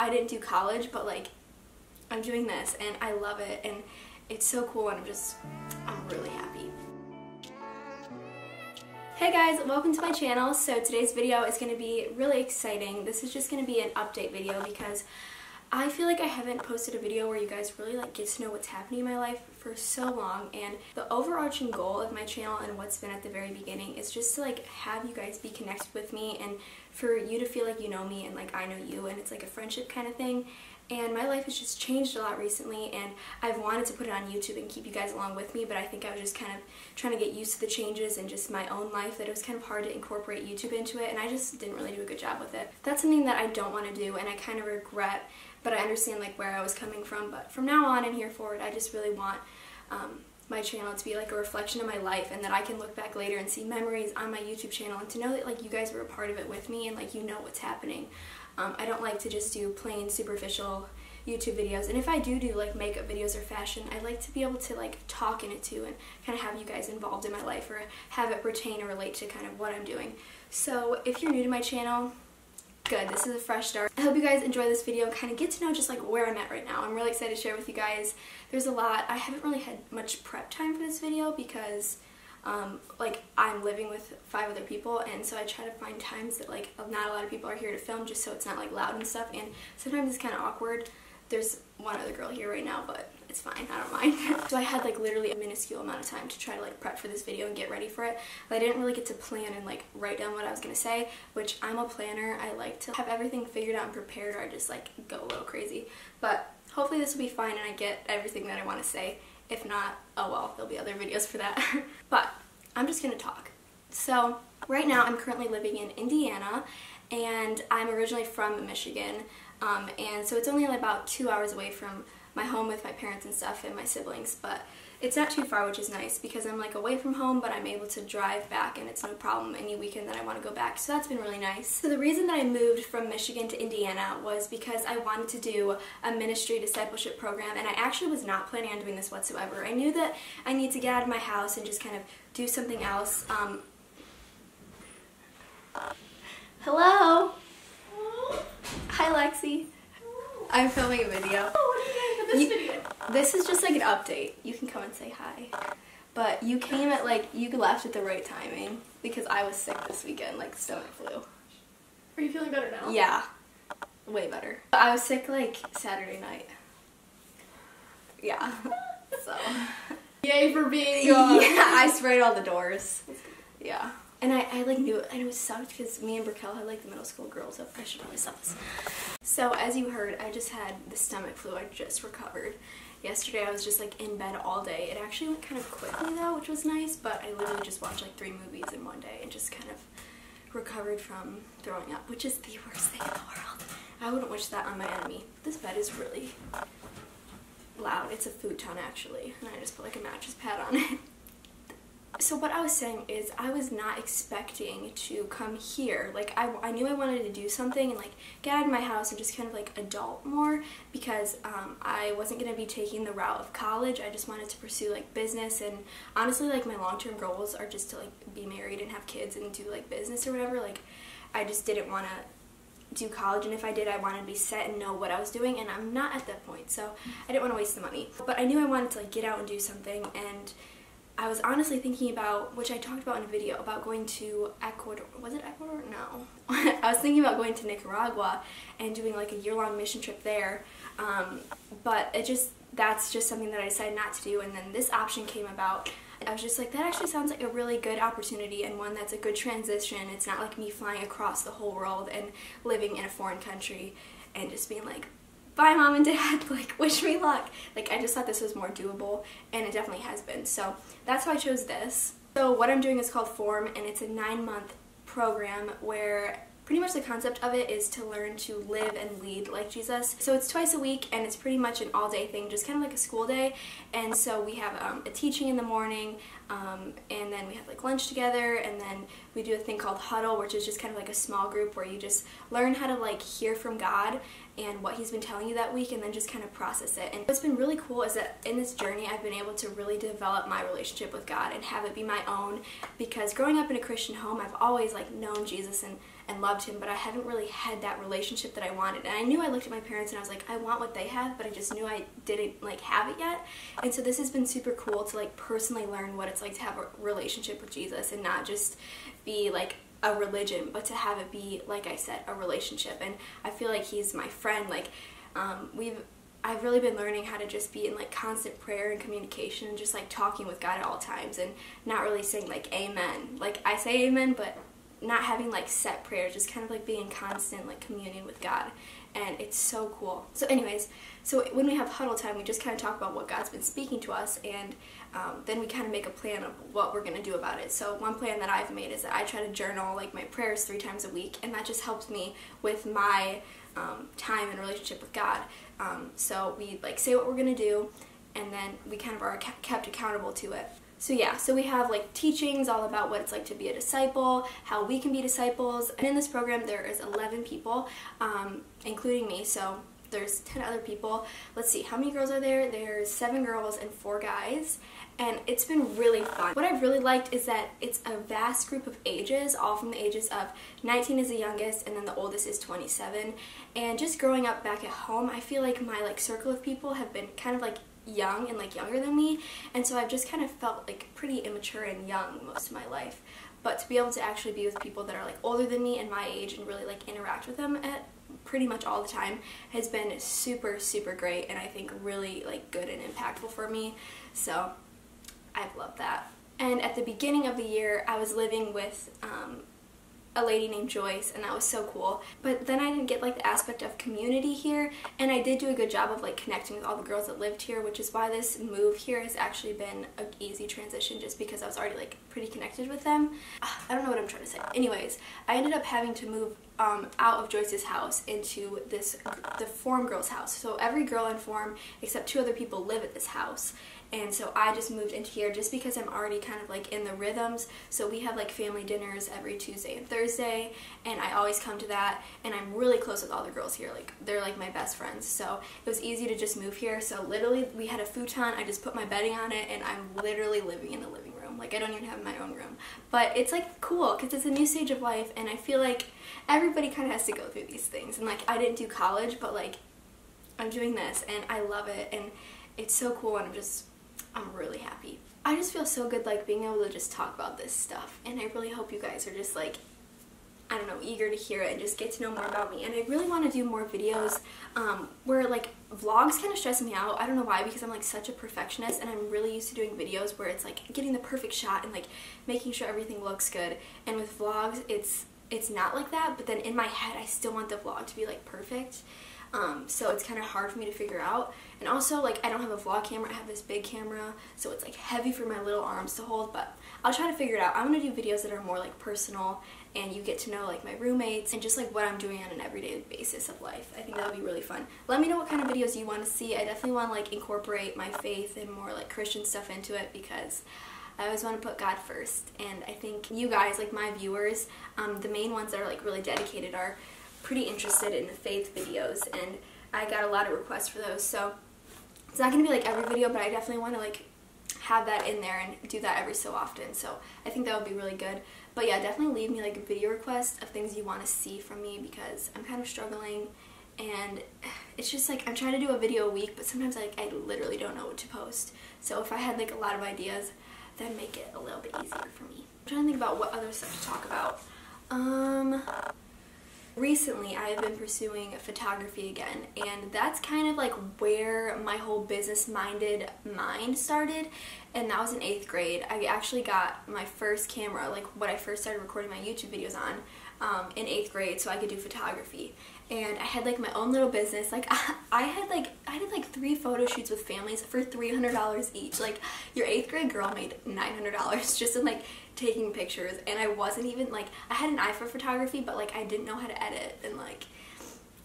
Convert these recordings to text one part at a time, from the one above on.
I didn't do college, but like I'm doing this and I love it and it's so cool and I'm really happy. Hey guys, welcome to my channel. So today's video is going to be really exciting. This is just going to be an update video because I feel like I haven't posted a video where you guys really like get to know what's happening in my life for so long, and the overarching goal of my channel and what's been at the very beginning is just to like have you guys be connected with me and for you to feel like you know me and like I know you, and it's like a friendship kind of thing. And my life has just changed a lot recently, and I've wanted to put it on YouTube and keep you guys along with me, but I think I was just kind of trying to get used to the changes and just my own life, that it was kind of hard to incorporate YouTube into it, and I just didn't really do a good job with it. That's something that I don't want to do and I kind of regret, but I understand like where I was coming from. But from now on and here forward, I just really want my channel to be like a reflection of my life, and that I can look back later and see memories on my YouTube channel and to know that like you guys were a part of it with me and like you know what's happening. I don't like to just do plain superficial YouTube videos, and if I do like makeup videos or fashion, I like to be able to like talk in it too and kind of have you guys involved in my life or have it pertain or relate to kind of what I'm doing. So if you're new to my channel, good, this is a fresh start. I hope you guys enjoy this video and kind of get to know just like where I'm at right now. I'm really excited to share with you guys. There's a lot. I haven't really had much prep time for this video because like I'm living with 5 other people, and so I try to find times that like not a lot of people are here to film, just so it's not like loud and stuff, and sometimes it's kind of awkward. There's one other girl here right now, but it's fine, I don't mind. So I had like literally a minuscule amount of time to try to like prep for this video and get ready for it. But I didn't really get to plan and like write down what I was gonna say, which I'm a planner. I like to have everything figured out and prepared, or I just like go a little crazy. But hopefully this will be fine and I get everything that I want to say. If not, oh well, there'll be other videos for that. But I'm just gonna talk. So right now I'm currently living in Indiana, and I'm originally from Michigan. And so it's only about 2 hours away from my home with my parents and stuff and my siblings, but it's not too far, which is nice because I'm like away from home, but I'm able to drive back and it's no problem any weekend that I want to go back, so that's been really nice. So the reason that I moved from Michigan to Indiana was because I wanted to do a ministry discipleship program, and I actually was not planning on doing this whatsoever. I knew that I need to get out of my house and just kind of do something else. Hello? Hi Lexi. I'm filming a video. Oh, what are you doing for this video? This is just like an update. You can come and say hi. But you came at like, you left at the right timing because I was sick this weekend, like stomach flu. Are you feeling better now? Yeah. Way better. I was sick like Saturday night. Yeah. So. Yay for being Yeah, I sprayed all the doors. Yeah. And I like knew it, and it was sucked because me and Brickell had like the middle school girls, so I should always stop this. So as you heard, I just had the stomach flu. I just recovered. Yesterday I was just like in bed all day. It actually went kind of quickly though, which was nice, but I literally just watched like 3 movies in one day and just kind of recovered from throwing up, which is the worst thing in the world. I wouldn't wish that on my enemy. This bed is really loud. It's a futon actually, and I just put like a mattress pad on it. So what I was saying is I was not expecting to come here. Like I knew I wanted to do something and like get out of my house and just kind of like adult more, because I wasn't going to be taking the route of college. I just wanted to pursue like business, and honestly like my long-term goals are just to like be married and have kids and do like business or whatever. Like I just didn't want to do college, and if I did, I wanted to be set and know what I was doing, and I'm not at that point, so I didn't want to waste the money. But I knew I wanted to like get out and do something, and I was honestly thinking about, which I talked about in a video, about going to Ecuador. Was it Ecuador? No. I was thinking about going to Nicaragua and doing like a year-long mission trip there, but that's just something that I decided not to do, and then this option came about. I was just like, that actually sounds like a really good opportunity and one that's a good transition. It's not like me flying across the whole world and living in a foreign country and just being like, bye mom and dad, like wish me luck. Like I just thought this was more doable, and it definitely has been. So that's why I chose this. So what I'm doing is called Form, and it's a 9-month program where pretty much the concept of it is to learn to live and lead like Jesus. So it's twice a week, and it's pretty much an all-day thing, just kind of like a school day. And so we have a teaching in the morning, and then we have like lunch together, and then we do a thing called huddle, which is just kind of like a small group where you just learn how to like hear from God and what he's been telling you that week, and then just kind of process it. And what's been really cool is that in this journey I've been able to really develop my relationship with God and have it be my own, because growing up in a Christian home I've always like known Jesus and loved him, but I haven't really had that relationship that I wanted. And I knew, I looked at my parents and I was like, I want what they have, but I just knew I didn't like have it yet. And so this has been super cool to like personally learn what it's like to have a relationship with Jesus, and not just be like a religion, but to have it be, like I said, a relationship. And I feel like he's my friend. Like I've really been learning how to just be in like constant prayer and communication, and just like talking with God at all times, and not really saying like amen. Like I say amen, but not having like set prayers, just kind of like being in constant like communion with God. And it's so cool. So anyways, so when we have huddle time, we just kind of talk about what God's been speaking to us, and then we kind of make a plan of what we're going to do about it. So one plan that I've made is that I try to journal like my prayers 3 times a week, and that just helps me with my time and relationship with God. So we like say what we're going to do, and then we kind of are kept accountable to it. So yeah, so we have like teachings all about what it's like to be a disciple, how we can be disciples. And in this program there is 11 people, including me, so there's 10 other people. Let's see, how many girls are there? There's 7 girls and 4 guys, and it's been really fun. What I've really liked is that it's a vast group of ages, all from the ages of 19 is the youngest, and then the oldest is 27. And just growing up back at home, I feel like my like circle of people have been kind of like young and like younger than me, and so I've just kind of felt like pretty immature and young most of my life. But to be able to actually be with people that are like older than me and my age, and really like interact with them at pretty much all the time, has been super great, and I think really like good and impactful for me. So I've loved that. And at the beginning of the year I was living with a lady named Joyce, and that was so cool. But then I didn't get like the aspect of community here, and I did do a good job of like connecting with all the girls that lived here, which is why this move here has actually been an easy transition, just because I was already like pretty connected with them. I don't know what I'm trying to say. Anyways, I ended up having to move out of Joyce's house into the Form girls' house. So every girl in Form except 2 other people live at this house. And so I just moved into here just because I'm already kind of like in the rhythms. So we have like family dinners every Tuesday and Thursday, and I always come to that, and I'm really close with all the girls here. Like they're like my best friends. So it was easy to just move here. So literally we had a futon, I just put my bedding on it, and I'm literally living in the living room. Like I don't even have my own room. But it's like cool because it's a new stage of life, and I feel like everybody kind of has to go through these things. And like I didn't do college, but like I'm doing this and I love it, and it's so cool, and I'm really happy. I just feel so good like being able to just talk about this stuff, and I really hope you guys are just like, I don't know, eager to hear it and just get to know more about me. And I really want to do more videos where like vlogs kind of stress me out. I don't know why, because I'm like such a perfectionist, and I'm really used to doing videos where it's like getting the perfect shot and like making sure everything looks good. And with vlogs it's not like that, but then in my head I still want the vlog to be like perfect. So it's kind of hard for me to figure out. And also, like, I don't have a vlog camera, I have this big camera, so it's like heavy for my little arms to hold, but I'll try to figure it out. I'm going to do videos that are more like personal, and you get to know like my roommates and just like what I'm doing on an everyday basis of life. I think that would be really fun. Let me know what kind of videos you want to see. I definitely want to like incorporate my faith and more like Christian stuff into it, because I always want to put God first. And I think you guys, like my viewers, the main ones that are like really dedicated, are pretty interested in the faith videos, and I got a lot of requests for those. So it's not going to be like every video, but I definitely want to like have that in there and do that every so often. So I think that would be really good. But yeah, definitely leave me like video requests of things you want to see from me, because I'm kind of struggling, and it's just like I'm trying to do a video a week, but sometimes like I literally don't know what to post. So if I had like a lot of ideas, that'd make it a little bit easier for me. I'm trying to think about what other stuff to talk about. Recently I have been pursuing photography again, and that's kind of like where my whole business-minded mind started, and that was in 8th grade. I actually got my first camera, like what I first started recording my YouTube videos on, in 8th grade, so I could do photography. And I had like my own little business. Like I did like 3 photo shoots with families for $300 each. Like your 8th grade girl made $900 just in like taking pictures, and I wasn't even like, I had an eye for photography, but like I didn't know how to edit and like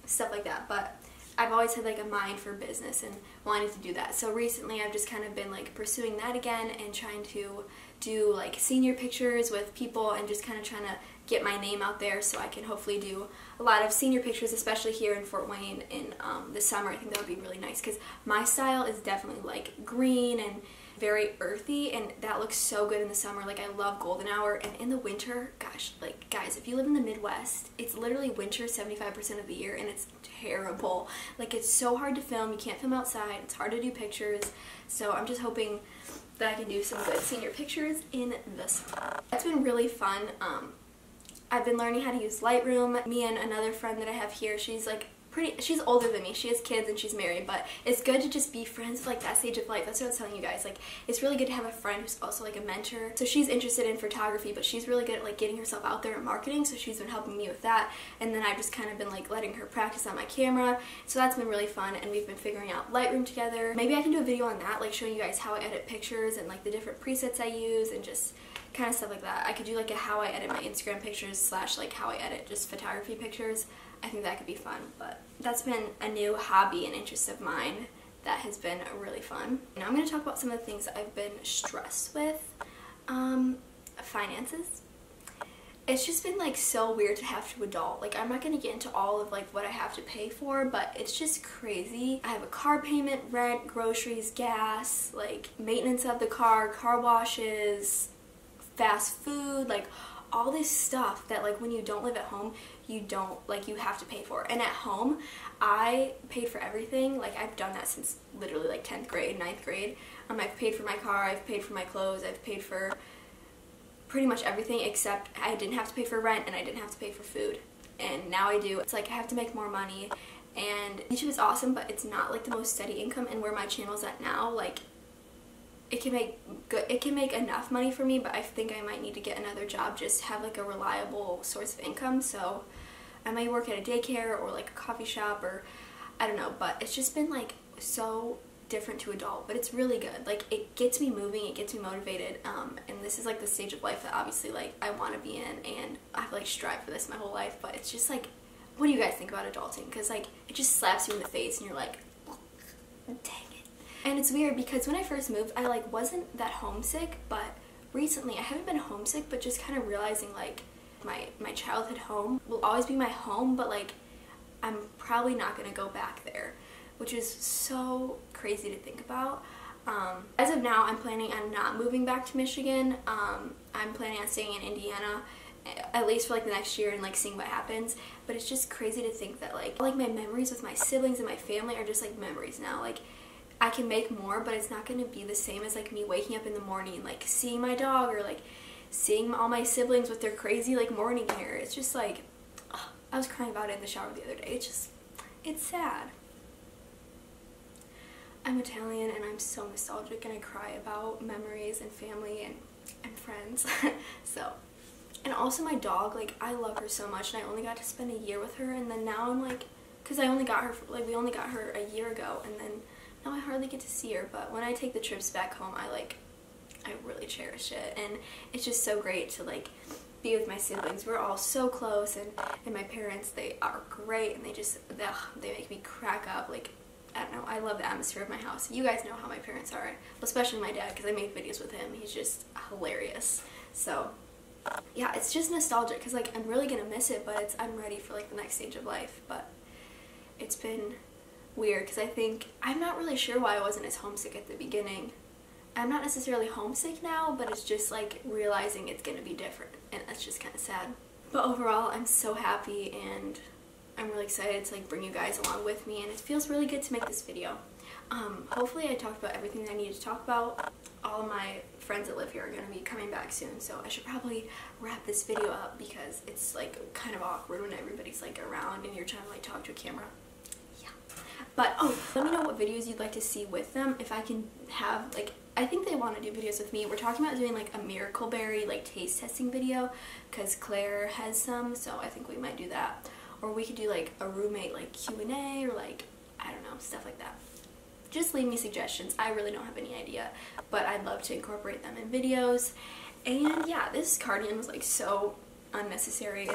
stuff like that. But I've always had like a mind for business and wanting to do that. So recently I've just kind of been like pursuing that again and trying to do like senior pictures with people and just kind of trying to get my name out there so I can hopefully do a lot of senior pictures, especially here in Fort Wayne in the summer. I think that would be really nice because my style is definitely like green and very earthy, and that looks so good in the summer. Like, I love golden hour, and in the winter, gosh, like, guys, if you live in the Midwest, it's literally winter 75% of the year, and it's terrible. Like, it's so hard to film. You can't film outside. It's hard to do pictures. So I'm just hoping that I can do some good senior pictures in the summer. That's been really fun. I've been learning how to use Lightroom. Me and another friend that I have here, she's older than me. She has kids and she's married, but it's good to just be friends with like that stage of life. That's what I was telling you guys. Like, it's really good to have a friend who's also like a mentor. So she's interested in photography, but she's really good at like getting herself out there and marketing, so she's been helping me with that. And then I've just kind of been like letting her practice on my camera. So that's been really fun, and we've been figuring out Lightroom together. Maybe I can do a video on that, like showing you guys how I edit pictures and like the different presets I use and just kind of stuff like that. I could do like a how I edit my Instagram pictures slash like how I edit just photography pictures. I think that could be fun, but that's been a new hobby and interest of mine that has been really fun. Now I'm going to talk about some of the things that I've been stressed with. Finances. It's just been like so weird to have to adult. Like, I'm not going to get into all of like what I have to pay for, but it's just crazy. I have a car payment, rent, groceries, gas, like maintenance of the car, car washes, fast food, like all this stuff that like when you don't live at home, you have to pay for. And at home, I paid for everything. Like, I've done that since literally like 10th grade, 9th grade. I've paid for my car, I've paid for my clothes, I've paid for pretty much everything, except I didn't have to pay for rent and I didn't have to pay for food. And now I do. It's like I have to make more money, and YouTube is awesome, but it's not like the most steady income. And where my channel's at now, like, it can make enough money for me, but I think I might need to get another job just to have like a reliable source of income. So I might work at a daycare or like a coffee shop, or I don't know, but it's just been like so different to adult, but it's really good. Like, it gets me moving, it gets me motivated, and this is like the stage of life that obviously like I want to be in, and I've like strived for this my whole life. But it's just like, what do you guys think about adulting? Because like, it just slaps you in the face and you're like, dang it. And it's weird because when I first moved, I like wasn't that homesick, but recently I haven't been homesick, but just kind of realizing like my childhood home will always be my home, but like I'm probably not going to go back there, which is so crazy to think about. As of now, I'm planning on not moving back to Michigan. I'm planning on staying in Indiana, at least for like the next year, and like seeing what happens. But it's just crazy to think that like my memories with my siblings and my family are just like memories now. Like, I can make more, but it's not going to be the same as like me waking up in the morning and like seeing my dog, or like seeing all my siblings with their crazy like morning hair. It's just like, ugh, I was crying about it in the shower the other day. It's sad. I'm Italian and I'm so nostalgic, and I cry about memories and family and friends. So, and also my dog, like, I love her so much, and I only got to spend a year with her, and then now I'm like, because I only got her, like, we only got her a year ago, and then now I hardly get to see her. But when I take the trips back home, I really cherish it, and it's just so great to like be with my siblings. We're all so close, and my parents, they are great, and they make me crack up. Like, I don't know, I love the atmosphere of my house. You guys know how my parents are, especially my dad, because I made videos with him. He's just hilarious. So yeah, it's just nostalgic because like I'm really gonna miss it, but I'm ready for like the next stage of life. But it's been weird because I think I'm not really sure why I wasn't as homesick at the beginning. I'm not necessarily homesick now, but it's just like realizing it's gonna be different, and that's just kind of sad. But overall, I'm so happy, and I'm really excited to like bring you guys along with me, and it feels really good to make this video. Hopefully I talked about everything that I needed to talk about. All of my friends that live here are going to be coming back soon, so I should probably wrap this video up because it's like kind of awkward when everybody's like around and you're trying to like talk to a camera. Yeah. But let me know what videos you'd like to see with them. If I can have like, I think they want to do videos with me. We're talking about doing like a Miracle Berry like taste testing video because Claire has some, so I think we might do that. Or we could do like a roommate like Q&A, or like, I don't know, stuff like that. Just leave me suggestions. I really don't have any idea, but I'd love to incorporate them in videos. And yeah, this cardigan was like so unnecessary,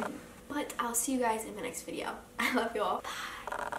but I'll see you guys in the next video. I love you all. Bye.